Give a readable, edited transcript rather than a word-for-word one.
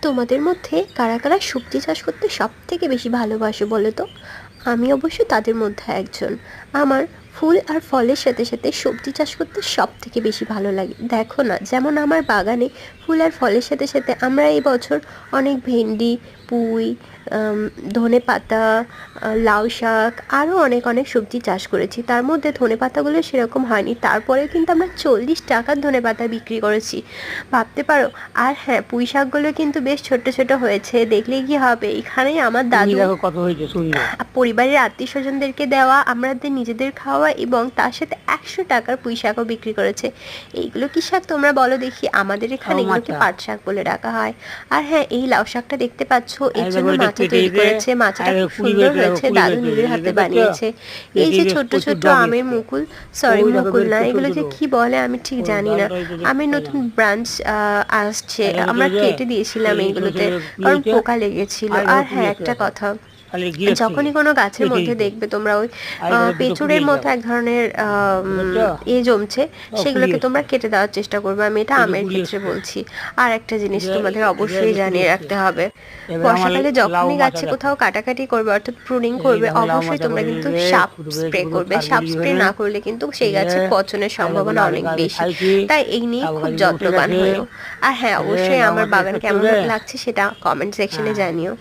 তোমাদের মধ্যে কারা কারা সবজি চাষ করতে সব থেকে বেশি ভালোবাসো বলো তো? আমি অবশ্য তাদের মধ্যে একজন। আমার ফুল আর ফলের সাথে সাথে সবজি চাষ করতে সব থেকে বেশি ভালো লাগে। দেখো না, যেমন আমার বাগানে ফুল আর ফলের সাথে সাথে আমরা এই বছর অনেক ভেন্ডি, পুঁই, ধনে পাতা, লাউ শাক, আরও অনেক অনেক সবজি চাষ করেছি। তার মধ্যে ধনে পাতাগুলো সেরকম হয়নি, তারপরে কিন্তু আমরা 40 টাকার ধনে পাতা বিক্রি করেছি, ভাবতে পারো। আর হ্যাঁ, পুঁই শাকগুলো কিন্তু বেশ ছোট ছোট হয়েছে, দেখলেই কি হবে। এখানেই আমার দাদু কত হয়েছে সুন্দর। পরিবারের আত্মীয় স্বজনদেরকে দেওয়া, আমাদের নিজেদের খাওয়া, এবং তার সাথে 100 টাকার পুঁই শাকও বিক্রি করেছে। এইগুলো কি শাক তোমরা বলো দেখি? আমাদের এখানে এগুলোকে পাট শাক বলে ডাকা হয়। আর হ্যাঁ, এই লাউ শাকটা দেখতে পাচ্ছ, এর জন্য মাচা তৈরি করেছে। মাচাটা খুব সুন্দর হয়েছে, দাদু নিজের হাতে বানিয়েছে। এই যে ছোট ছোট আমের মুকুল, সরি মুকুল না, এগুলোকে কি বলে আমি ঠিক জানি না। আমের নতুন ব্রাঞ্চ আসছে, আমরা কেটে দিয়েছিলাম এইগুলোতে, কারণ পোকা লেগেছিল। আর হ্যাঁ, একটা কথা, যখনই কোনো গাছের মধ্যে দেখবে তোমরা ওই পেঁচুড়ের মতো এক ধরনের জমছে, সেগুলোকে তোমরা কেটে দেওয়ার চেষ্টা করবে। আমি এটা আমের ক্ষেত্রে বলছি। আর একটা জিনিস তোমাদের অবশ্যই জানিয়ে রাখতে হবে, বর্ষাকালে যখনই গাছে কোথাও কাটাকাটি করবে, অর্থাৎ প্রুনিং করবে, অবশ্যই তোমরা কিন্তু সাপ স্প্রে করবে। সাপ স্প্রে না করলে কিন্তু সেই গাছের পচনের সম্ভাবনা অনেক বেশি। তাই এই নিয়ে খুব যত্নবান হয়েও। আর হ্যাঁ, অবশ্যই আমার বাগান কেমন লাগছে সেটা কমেন্ট সেকশনে জানিও।